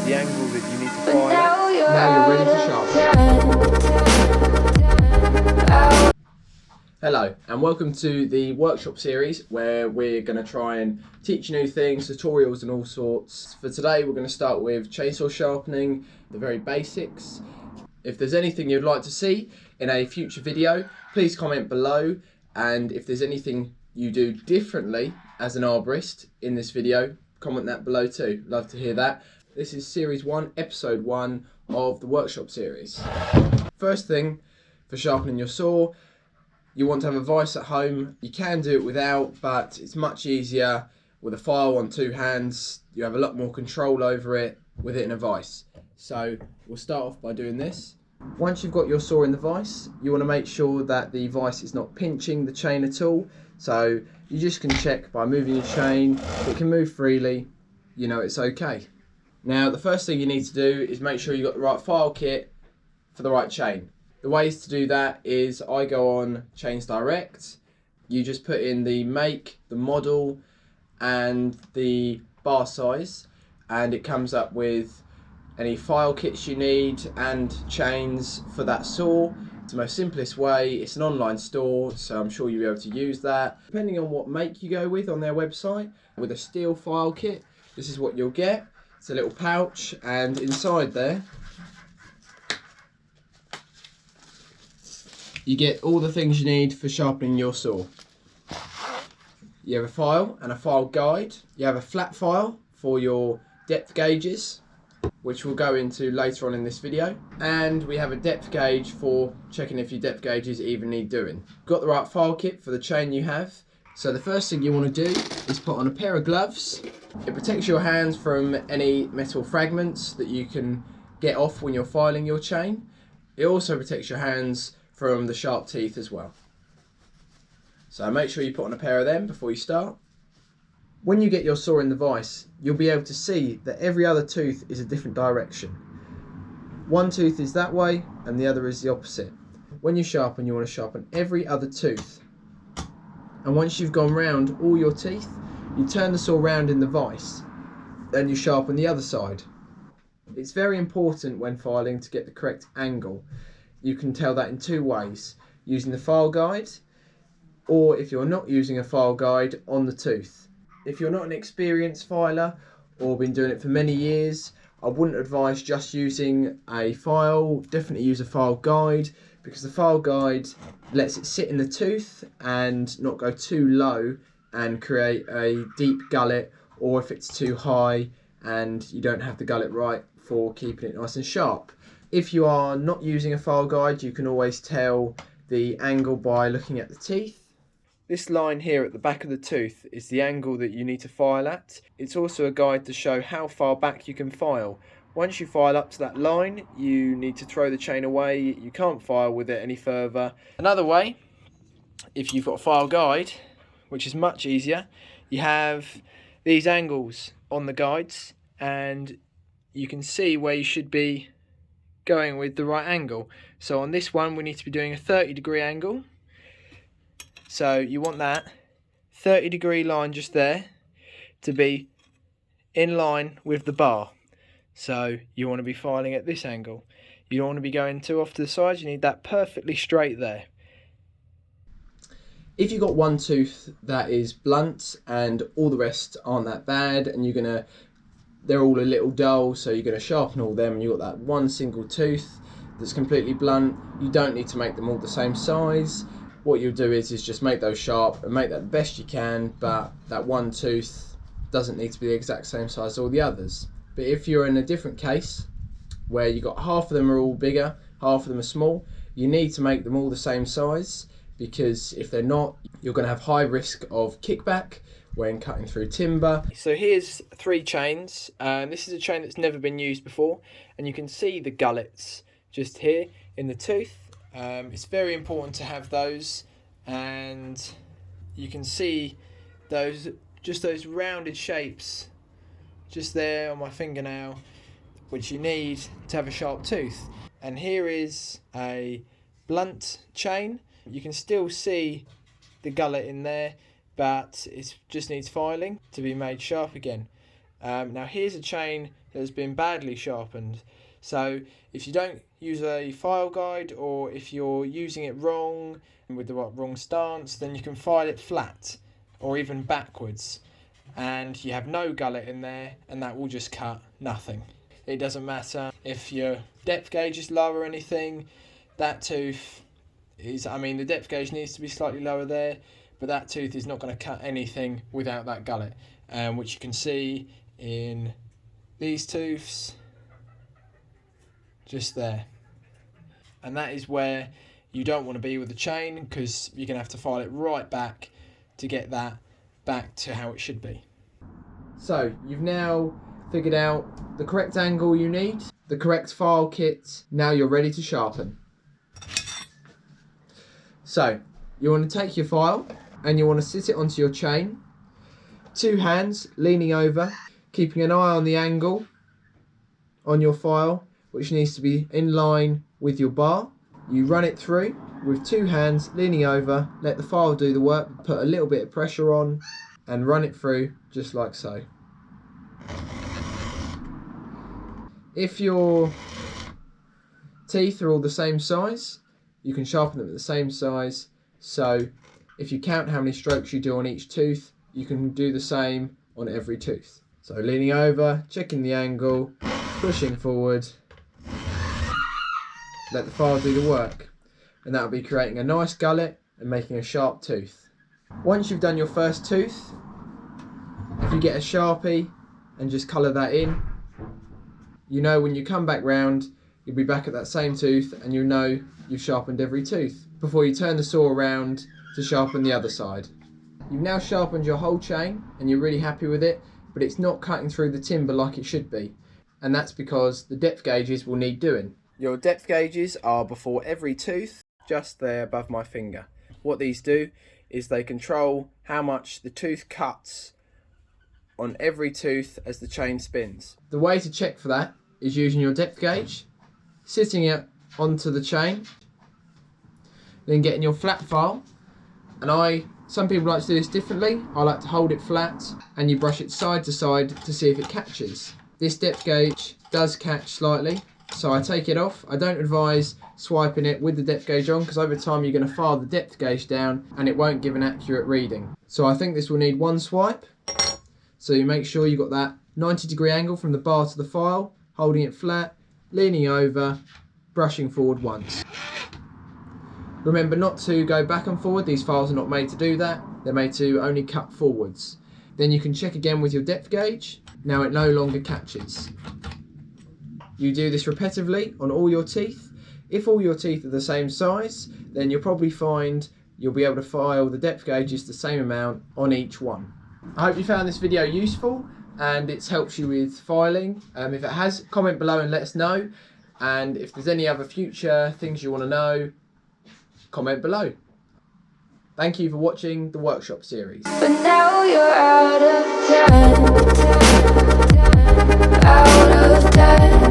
the angle that you need to file at. Now you're ready to sharpen. Hello and welcome to the workshop series where we're going to try and teach you new things, tutorials and all sorts. For today we're going to start with chainsaw sharpening, the very basics. If there's anything you'd like to see in a future video, please comment below, and if there's anything you do differently as an arborist in this video, comment that below too. Love to hear that. This is series 1, episode 1 of the workshop series. First thing for sharpening your saw, you want to have a vise at home. You can do it without, but it's much easier with a file on two hands. You have a lot more control over it with it in a vise. So we'll start off by doing this. Once you've got your saw in the vise, you want to make sure that the vise is not pinching the chain at all. So you just can check by moving your chain. If it can move freely, you know it's okay. Now the first thing you need to do is make sure you've got the right file kit for the right chain. The ways to do that is I go on Chains Direct. You just put in the make, the model and the bar size, and it comes up with any file kits you need and chains for that saw. It's the most simplest way. It's an online store, so I'm sure you'll be able to use that. Depending on what make you go with on their website, with a steel file kit, this is what you'll get. It's a little pouch, and inside there you get all the things you need for sharpening your saw. You have a file and a file guide. You have a flat file for your depth gauges, which we'll go into later on in this video. And we have a depth gauge for checking if your depth gauges even need doing. Got the right file kit for the chain you have. So the first thing you want to do is put on a pair of gloves. It protects your hands from any metal fragments that you can get off when you're filing your chain. It also protects your hands from the sharp teeth as well. So make sure you put on a pair of them before you start. When you get your saw in the vise, you'll be able to see that every other tooth is a different direction. One tooth is that way and the other is the opposite. When you sharpen, you want to sharpen every other tooth. And once you've gone round all your teeth, you turn the saw round in the vise, then you sharpen the other side. It's very important when filing to get the correct angle. You can tell that in two ways, using the file guide, or if you're not using a file guide, on the tooth. If you're not an experienced filer or been doing it for many years, I wouldn't advise just using a file. Definitely use a file guide, because the file guide lets it sit in the tooth and not go too low and create a deep gullet, or if it's too high and you don't have the gullet right for keeping it nice and sharp. If you are not using a file guide, you can always tell the angle by looking at the teeth. This line here at the back of the tooth is the angle that you need to file at. It's also a guide to show how far back you can file. Once you file up to that line, you need to throw the chain away. You can't file with it any further. Another way, if you've got a file guide, which is much easier, you have these angles on the guides and you can see where you should be going with the right angle. So on this one we need to be doing a 30-degree angle. So you want that 30-degree line just there to be in line with the bar. So you want to be filing at this angle. You don't want to be going too off to the sides. You need that perfectly straight there. If you've got one tooth that is blunt and all the rest aren't that bad, and they're all a little dull, so you're going to sharpen all them and you've got that one single tooth that's completely blunt, you don't need to make them all the same size. What you'll do is just make those sharp and make that the best you can, but that one tooth doesn't need to be the exact same size as all the others. But if you're in a different case where you've got half of them are all bigger, half of them are small, you need to make them all the same size, because if they're not, you're going to have high risk of kickback when cutting through timber. So here's 3 chains. This is a chain that's never been used before, and you can see the gullets just here in the tooth. It's very important to have those, and you can see those rounded shapes just there on my fingernail, which you need to have a sharp tooth. And here is a blunt chain. You can still see the gullet in there, but it just needs filing to be made sharp again. Now here's a chain that's been badly sharpened. So if you don't use a file guide, or if you're using it wrong with the wrong stance, then you can file it flat or even backwards, and you have no gullet in there, and that will just cut nothing. It doesn't matter if your depth gauge is low or anything. That tooth is, the depth gauge needs to be slightly lower there, but that tooth is not going to cut anything without that gullet, which you can see in these tooths just there. And that is where you don't want to be with the chain, because you're going to have to file it right back to get that back to how it should be. So you've now figured out the correct angle you need, the correct file kit. Now you're ready to sharpen. So you want to take your file and you want to sit it onto your chain, 2 hands leaning over, keeping an eye on the angle on your file, which needs to be in line with your bar. You run it through with 2 hands leaning over, let the file do the work, put a little bit of pressure on and run it through just like so. If your teeth are all the same size, you can sharpen them at the same size. So if you count how many strokes you do on each tooth, you can do the same on every tooth. So leaning over, checking the angle, pushing forward, let the file do the work, and that will be creating a nice gullet and making a sharp tooth. Once you've done your first tooth, if you get a Sharpie and just colour that in, you know when you come back round, you'll be back at that same tooth, and you'll know you've sharpened every tooth before you turn the saw around to sharpen the other side. You've now sharpened your whole chain and you're really happy with it, but it's not cutting through the timber like it should be, and that's because the depth gauges will need doing. Your depth gauges are before every tooth, just there above my finger. What these do is they control how much the tooth cuts on every tooth as the chain spins. The way to check for that is using your depth gauge, sitting it onto the chain, then getting your flat file. And some people like to do this differently. I like to hold it flat and you brush it side to side to see if it catches. This depth gauge does catch slightly, so I take it off. I don't advise swiping it with the depth gauge on, because over time you're going to file the depth gauge down and it won't give an accurate reading. So I think this will need 1 swipe. So you make sure you've got that 90-degree angle from the bar to the file, holding it flat, leaning over, brushing forward once. Remember not to go back and forward. These files are not made to do that. They're made to only cut forwards. Then you can check again with your depth gauge. Now it no longer catches. You do this repetitively on all your teeth. If all your teeth are the same size, then you'll probably find you'll be able to file the depth gauges the same amount on each one. I hope you found this video useful and it's helped you with filing. If it has, comment below and let us know. And if there's any other future things you want to know, comment below. Thank you for watching the workshop series. But now you're out of time, out of time.